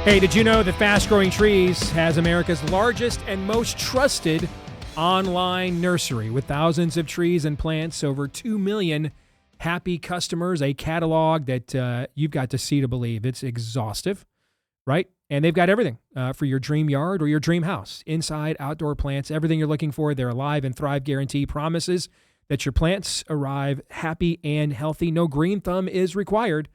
Hey, did you know that Fast Growing Trees has America's largest and most trusted online nursery with thousands of trees and plants, over 2 million happy customers, a catalog that you've got to see to believe. It's exhaustive, right? And they've got everything for your dream yard or your dream house. Inside, outdoor plants, everything you're looking for. Their Alive and Thrive guarantee promises that your plants arrive happy and healthy. No green thumb is required.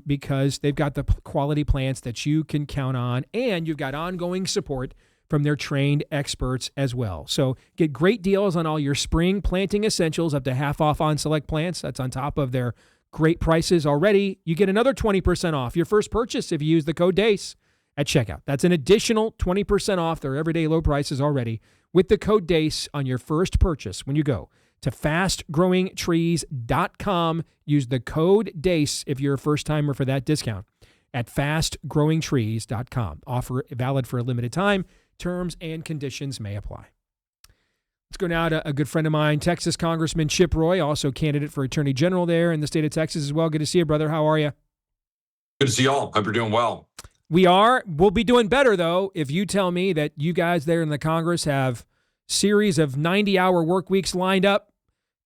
Because they've got the quality plants that you can count on, and you've got ongoing support from their trained experts as well. So get great deals on all your spring planting essentials, up to half off on select plants. That's on top of their great prices already. You get another 20% off your first purchase if you use the code DACE at checkout. That's an additional 20% off their everyday low prices already with the code DACE on your first purchase when you go to fastgrowingtrees.com. Use the code DACE if you're a first-timer for that discount at fastgrowingtrees.com. Offer valid for a limited time. Terms and conditions may apply. Let's go now to a good friend of mine, Texas Congressman Chip Roy, also candidate for Attorney General there in the state of Texas as well. Good to see you, brother. How are you? Good to see y'all. Hope you're doing well. We are. We'll be doing better, though, if you tell me that you guys there in the Congress have series of 90-hour work weeks lined up.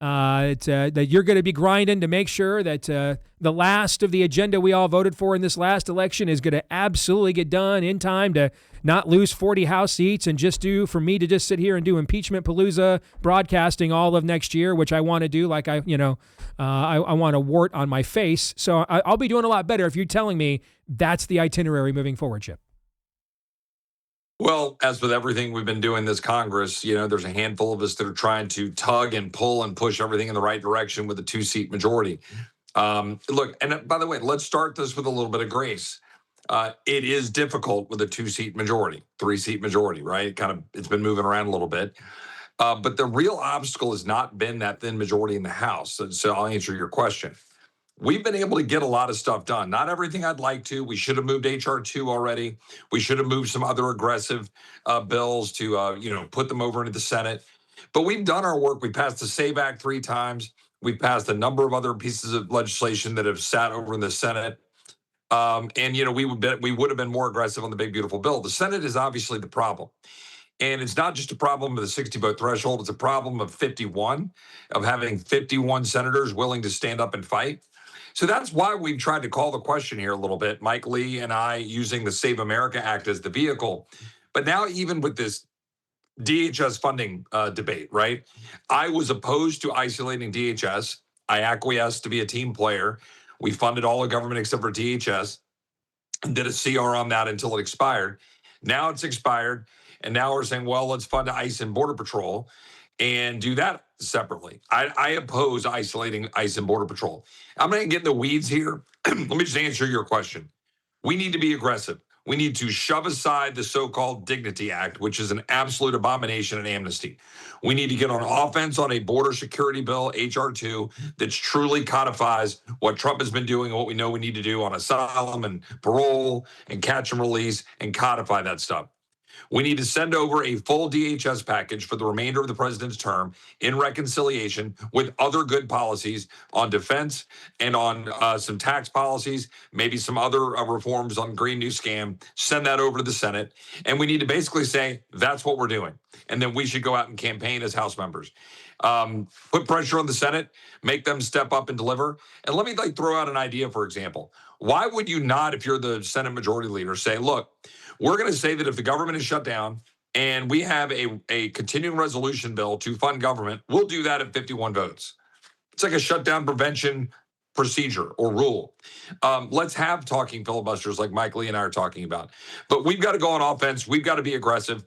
That you're going to be grinding to make sure that the last of the agenda we all voted for in this last election is going to absolutely get done in time to not lose 40 House seats and just for me to just sit here and do impeachment palooza broadcasting all of next year, which I want to do like I want a wart on my face. So I'll be doing a lot better if you're telling me that's the itinerary moving forward, Chip. Well, as with everything we've been doing this Congress, there's a handful of us that are trying to tug and pull and push everything in the right direction with a 2-seat majority. Look, and by the way, let's start this with a little bit of grace. It is difficult with a 2-seat majority, 3-seat majority, right? It's been moving around a little bit. But the real obstacle has not been that thin majority in the House. So I'll answer your question. We've been able to get a lot of stuff done. Not everything I'd like to. We should have moved H.R. 2 already. We should have moved some other aggressive bills to, put them over into the Senate. But we've done our work. We passed the SAVE Act 3 times. We've passed a number of other pieces of legislation that have sat over in the Senate. We would have been more aggressive on the big, beautiful bill. The Senate is obviously the problem. And it's not just a problem of the 60-vote threshold. It's a problem of 51, of having 51 senators willing to stand up and fight. So that's why we've tried to call the question here a little bit, Mike Lee and I, using the Save America Act as the vehicle. But now even with this DHS funding debate, right? I was opposed to isolating DHS. I acquiesced to be a team player. We funded all of government except for DHS and did a CR on that until it expired. Now it's expired. And now we're saying, well, let's fund ICE and Border Patrol and do that separately. I oppose isolating ICE and Border Patrol. I'm going to get in the weeds here. Let me just answer your question. We need to be aggressive. We need to shove aside the so-called Dignity Act, which is an absolute abomination and amnesty. We need to get on offense on a border security bill, H.R. 2, that truly codifies what Trump has been doing and what we know we need to do on asylum and parole and catch and release and codify that stuff. We need to send over a full DHS package for the remainder of the president's term in reconciliation with other good policies on defense and on some tax policies, maybe some other reforms on Green New Scam. Send that over to the Senate. And we need to basically say, that's what we're doing. And then we should go out and campaign as House members. Put pressure on the Senate, make them step up and deliver. And let me throw out an idea, for example. Why would you not, if you're the Senate majority leader, say, look, we're going to say that if the government is shut down and we have a continuing resolution bill to fund government, we'll do that at 51 votes. It's like a shutdown prevention procedure or rule. Let's have talking filibusters like Mike Lee and I are talking about. But we've got to go on offense. We've got to be aggressive.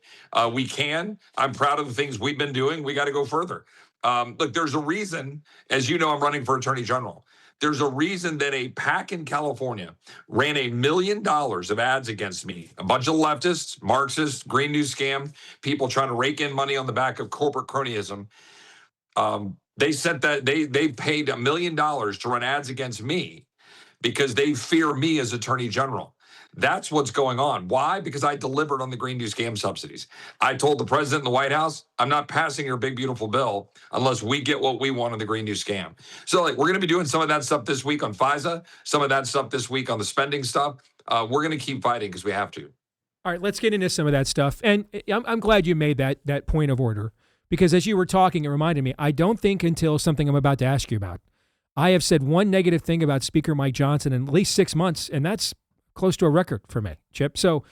We can. I'm proud of the things we've been doing. We got to go further. Look, there's a reason, as you know, I'm running for Attorney General. There's a reason that a PAC in California ran $1 million of ads against me. A bunch of leftists, Marxists, Green New Scam, people trying to rake in money on the back of corporate cronyism. They paid $1 million to run ads against me because they fear me as Attorney General. That's what's going on. Why? Because I delivered on the Green New Scam subsidies. I told the president in the White House, I'm not passing your big, beautiful bill unless we get what we want on the Green New Scam. So, like, we're going to be doing some of that stuff this week on FISA, some of that stuff this week on the spending stuff. We're going to keep fighting because we have to. All right, let's get into some of that stuff. And I'm glad you made that point of order, because as you were talking, it reminded me, I don't think until something I'm about to ask you about, I have said one negative thing about Speaker Mike Johnson in at least 6 months, and that's close to a record for me, Chip. So,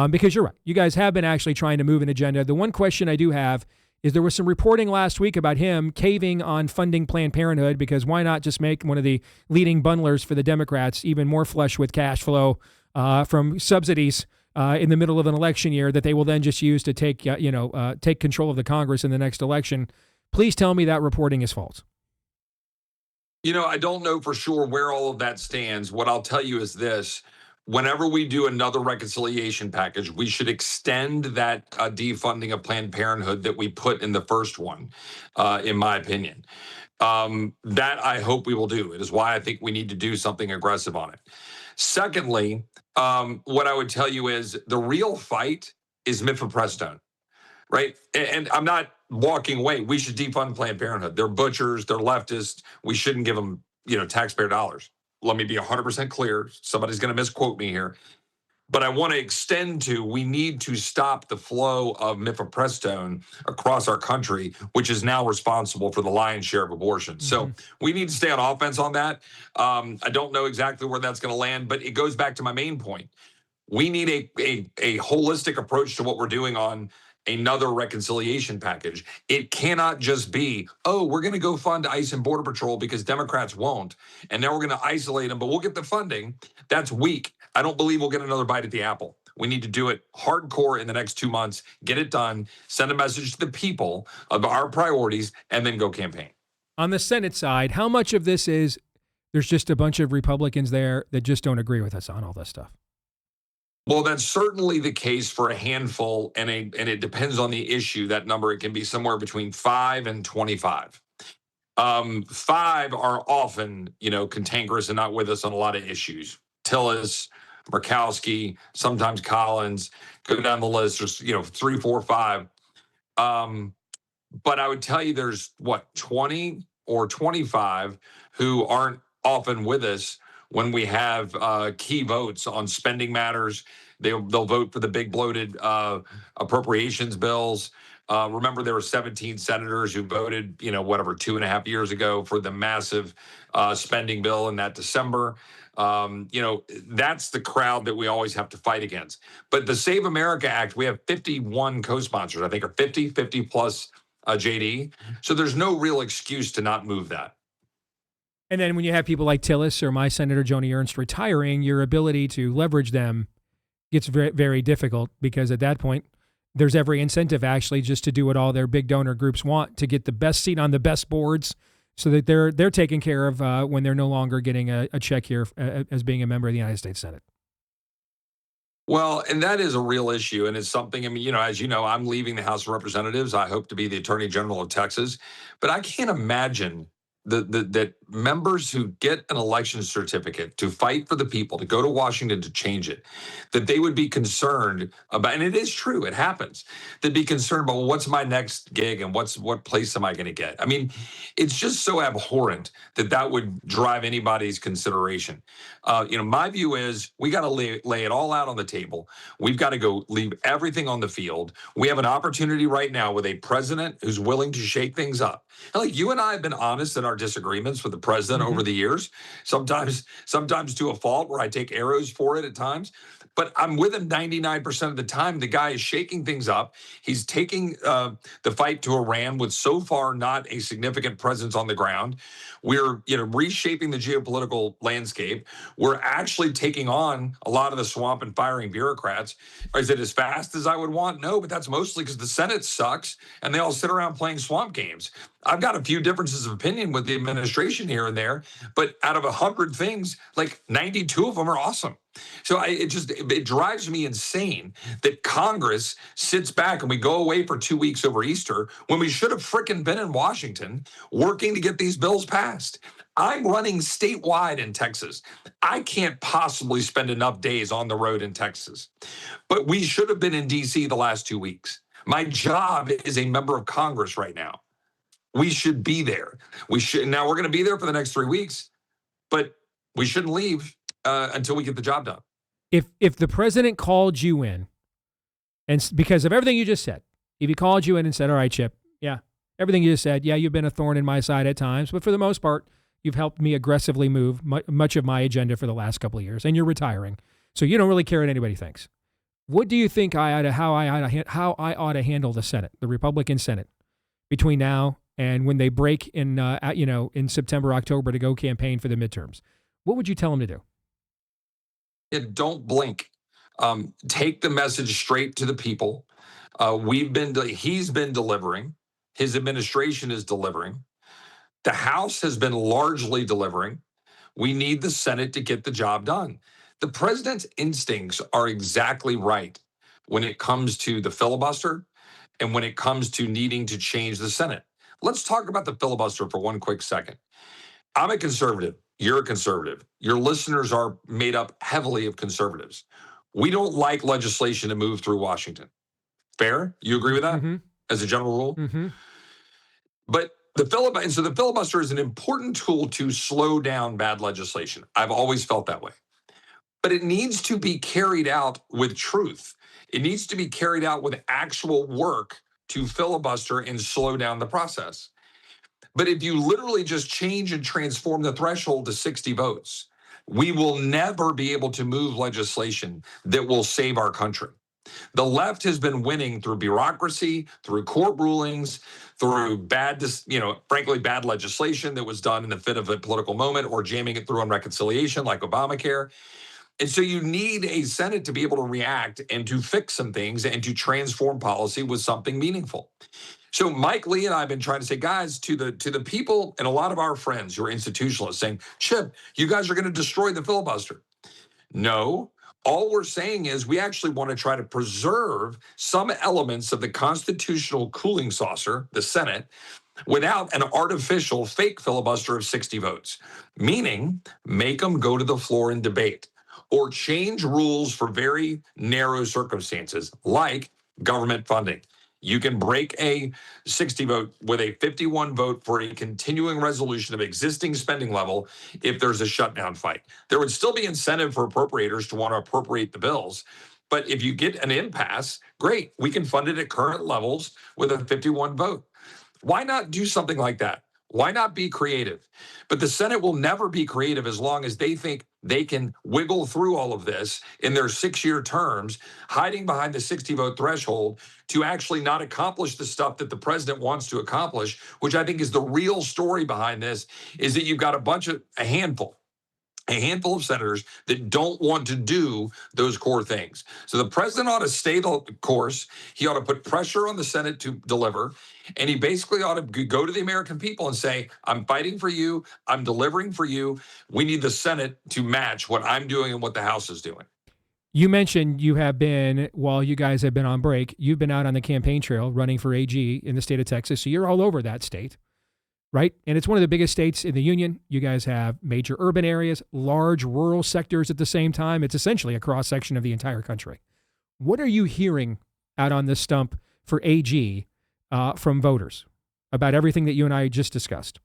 because you're right, you guys have been actually trying to move an agenda. The one question I do have is there was some reporting last week about him caving on funding Planned Parenthood, because why not just make one of the leading bundlers for the Democrats even more flush with cash flow from subsidies in the middle of an election year that they will then just use to take control of the Congress in the next election. Please tell me that reporting is false. I don't know for sure where all of that stands. What I'll tell you is this. Whenever we do another reconciliation package, we should extend that defunding of Planned Parenthood that we put in the first one, in my opinion. That I hope we will do. It is why I think we need to do something aggressive on it. Secondly, what I would tell you is the real fight is mifepristone, right? And I'm not walking away. We should defund Planned Parenthood. They're butchers. They're leftists. We shouldn't give them, taxpayer dollars. Let me be 100% clear. Somebody's going to misquote me here. But I want to extend to, we need to stop the flow of mifepristone across our country, which is now responsible for the lion's share of abortions. So we need to stay on offense on that. I don't know exactly where that's going to land, but it goes back to my main point. We need a holistic approach to what we're doing on another reconciliation package. It cannot just be, we're going to go fund ICE and Border Patrol because Democrats won't, and then we're going to isolate them, but we'll get the funding. That's weak. I don't believe we'll get another bite at the apple. We need to do it hardcore in the next 2 months, get it done, send a message to the people of our priorities, and then go campaign. On the Senate side, how much of this is there's just a bunch of Republicans there that just don't agree with us on all this stuff? Well, that's certainly the case for a handful, and it depends on the issue. That number, it can be somewhere between 5 and 25. 5 are often, cantankerous and not with us on a lot of issues. Tillis, Murkowski, sometimes Collins, go down the list. There's, 3, 4, 5. But I would tell you there's 20 or 25 who aren't often with us when we have key votes on spending matters. They'll vote for the big bloated appropriations bills. Remember, there were 17 senators who voted, 2.5 years ago for the massive spending bill in that December. That's the crowd that we always have to fight against. But the Save America Act, we have 51 co-sponsors, I think, or 50 plus JD. So there's no real excuse to not move that. And then when you have people like Tillis or my Senator Joni Ernst retiring, your ability to leverage them gets very, very difficult, because at that point, there's every incentive actually just to do what all their big donor groups want, to get the best seat on the best boards so that they're taken care of when they're no longer getting a check here as being a member of the United States Senate. Well, and that is a real issue. And it's something, as you know, I'm leaving the House of Representatives. I hope to be the Attorney General of Texas. But I can't imagine that members who get an election certificate to fight for the people, to go to Washington to change it, that they would be concerned about, and it is true, it happens, they'd be concerned about, well, what's my next gig and what place am I going to get? It's just so abhorrent that would drive anybody's consideration. My view is we got to lay it all out on the table. We've got to go leave everything on the field. We have an opportunity right now with a president who's willing to shake things up. And like you and I have been honest in our disagreements with the president over the years, sometimes to a fault where I take arrows for it at times. But I'm with him 99% of the time. The guy is shaking things up. He's taking the fight to Iran with so far not a significant presence on the ground. We're reshaping the geopolitical landscape. We're actually taking on a lot of the swamp and firing bureaucrats. Is it as fast as I would want? No, but that's mostly because the Senate sucks and they all sit around playing swamp games. I've got a few differences of opinion with the administration here and there, but out of 100 things, like 92 of them are awesome. So it drives me insane that Congress sits back and we go away for 2 weeks over Easter when we should have frickin' been in Washington working to get these bills passed. I'm running statewide in Texas. I can't possibly spend enough days on the road in Texas. But we should have been in DC the last 2 weeks. My job is a member of Congress right now. We should be there. We should now we're going to be there for the next 3 weeks, but we shouldn't leave until we get the job done. If the president called you in, and because of everything you just said, if he called you in and said, "All right, Chip, yeah, everything you just said, yeah, you've been a thorn in my side at times, but for the most part, you've helped me aggressively move much of my agenda for the last couple of years, and you're retiring, so you don't really care what anybody thinks." What do you think how I ought to handle the Senate, the Republican Senate, between now and when they break in in September, October to go campaign for the midterms? What would you tell them to do? Don't blink. Take the message straight to the people. He's been delivering. His administration is delivering. The House has been largely delivering. We need the Senate to get the job done. The president's instincts are exactly right when it comes to the filibuster and when it comes to needing to change the Senate. Let's talk about the filibuster for one quick second. I'm a conservative. You're a conservative. Your listeners are made up heavily of conservatives. We don't like legislation to move through Washington. Fair? You agree with that as a general rule? Mm-hmm. But the filibuster is an important tool to slow down bad legislation. I've always felt that way. But it needs to be carried out with truth. It needs to be carried out with actual work to filibuster and slow down the process. But if you literally just change and transform the threshold to 60 votes, we will never be able to move legislation that will save our country. The left has been winning through bureaucracy, through court rulings, through frankly, bad legislation that was done in the fit of a political moment or jamming it through on reconciliation like Obamacare. And so you need a Senate to be able to react and to fix some things and to transform policy with something meaningful. So Mike Lee and I have been trying to say, guys, to the people and a lot of our friends who are institutionalists saying, Chip, you guys are going to destroy the filibuster. No, all we're saying is we actually want to try to preserve some elements of the constitutional cooling saucer, the Senate, without an artificial fake filibuster of 60 votes, meaning make them go to the floor and debate or change rules for very narrow circumstances like government funding. You can break a 60 vote with a 51 vote for a continuing resolution of existing spending level if there's a shutdown fight. There would still be incentive for appropriators to want to appropriate the bills. But if you get an impasse, great, we can fund it at current levels with a 51 vote. Why not do something like that? Why not be creative? But the Senate will never be creative as long as they think they can wiggle through all of this in their 6-year terms, hiding behind the 60 vote threshold to actually not accomplish the stuff that the president wants to accomplish, which I think is the real story behind this, is that you've got a handful of senators that don't want to do those core things. So the president ought to stay the course. He ought to put pressure on the Senate to deliver. And he basically ought to go to the American people and say, I'm fighting for you. I'm delivering for you. We need the Senate to match what I'm doing and what the House is doing. You mentioned you have been, while you guys have been on break, you've been out on the campaign trail running for AG in the state of Texas. So you're all over that state. Right? And it's one of the biggest states in the union. You guys have major urban areas, large rural sectors at the same time. It's essentially a cross section of the entire country. What are you hearing out on this stump for AG from voters about everything that you and I just discussed?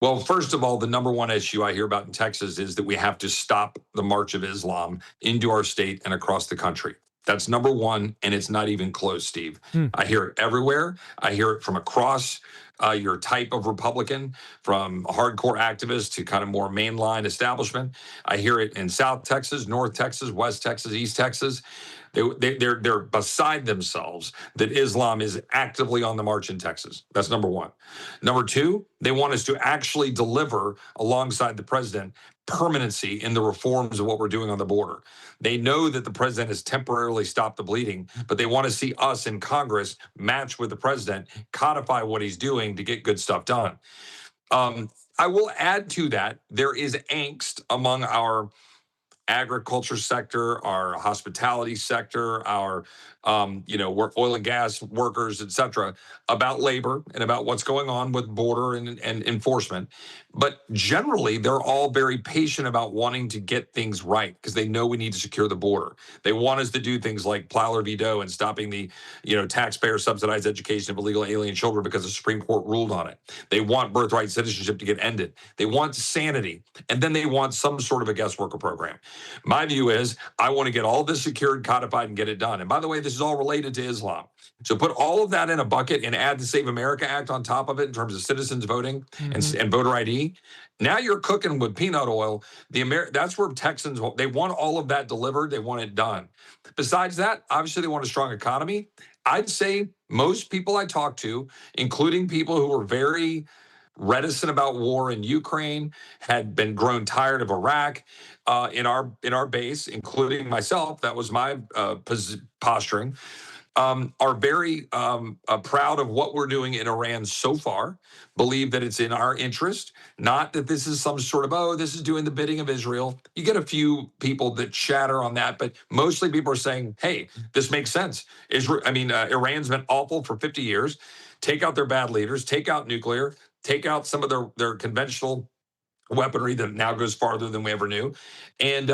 Well, first of all, the number one issue I hear about in Texas is that we have to stop the march of Islam into our state and across the country. That's number one, and it's not even close, Steve. I hear it everywhere. I hear it from across your type of Republican, from hardcore activists to kind of more mainline establishment. I hear it in South Texas, North Texas, West Texas, East Texas. They're beside themselves that Islam is actively on the march in Texas. That's number one. Number two, they want us to actually deliver alongside the president permanency in the reforms of what we're doing on the border. They know that the president has temporarily stopped the bleeding, but they want to see us in Congress match with the president, codify what he's doing to get good stuff done. I will add to that, there is angst among our agriculture sector, our hospitality sector, our work oil and gas workers, et cetera, about labor and about what's going on with border and enforcement. But generally, they're all very patient about wanting to get things right because they know we need to secure the border. They want us to do things like Plower v. Doe and stopping the taxpayer subsidized education of illegal alien children because the Supreme Court ruled on it. They want birthright citizenship to get ended. They want sanity, and then they want some sort of a guest worker program. My view is I want to get all this secured, codified, and get it done. And by the way, this is all related to Islam. So put all of that in a bucket and add the Save America Act on top of it in terms of citizens voting and voter ID. Now you're cooking with peanut oil. That's where Texans, they want all of that delivered. They want it done. Besides that, obviously they want a strong economy. I'd say most people I talk to, including people who were very reticent about war in Ukraine, had been grown tired of Iraq, in our base, including myself. That was my posturing. Are very proud of what we're doing in Iran so far, believe that it's in our interest, not that this is some sort of, this is doing the bidding of Israel. You get a few people that chatter on that, but mostly people are saying, hey, this makes sense. Iran's been awful for 50 years. Take out their bad leaders, take out nuclear, take out some of their conventional weaponry that now goes farther than we ever knew, and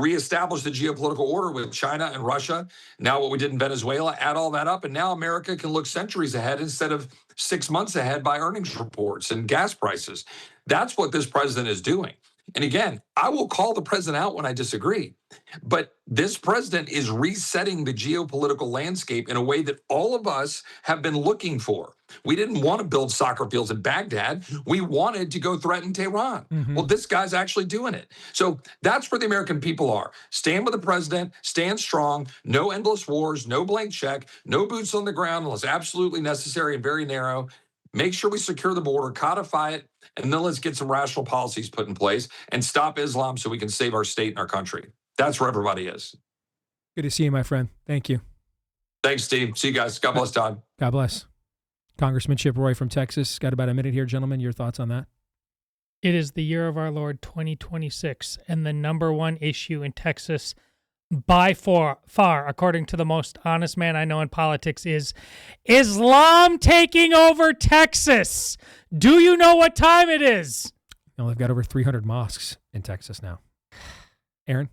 reestablish the geopolitical order with China and Russia. Now what we did in Venezuela, add all that up, and now America can look centuries ahead instead of 6 months ahead by earnings reports and gas prices. That's what this president is doing. And again, I will call the president out when I disagree, but this president is resetting the geopolitical landscape in a way that all of us have been looking for. We didn't want to build soccer fields in Baghdad. We wanted to go threaten Tehran. Well, this guy's actually doing it. So that's where the American people are. Stand with the president, stand strong, no endless wars, no blank check, no boots on the ground unless absolutely necessary and very narrow. Make sure we secure the border, codify it, and then let's get some rational policies put in place and stop Islam so we can save our state and our country. That's where everybody is. Good to see you, my friend. Thank you. Thanks, Steve. See you guys. God bless, Todd. God bless. Congressman Chip Roy from Texas. Got about a minute here, gentlemen. Your thoughts on that? It is the year of our Lord 2026, and the number one issue in Texas by far, according to the most honest man I know in politics, is Islam taking over Texas. Do you know what time it is? No, they've got over 300 mosques in Texas now. Aaron?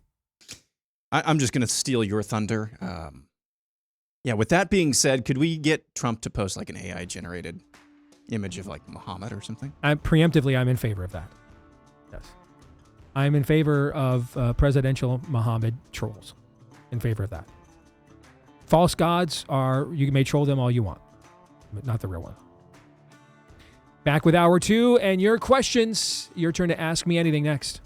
I'm just going to steal your thunder. With that being said, could we get Trump to post like an AI-generated image of like Muhammad or something? I'm in favor of that. Yes. I'm in favor of presidential Muhammad trolls. In favor of that. False gods you may troll them all you want, but not the real one. Back with hour 2 and your questions. Your turn to ask me anything next.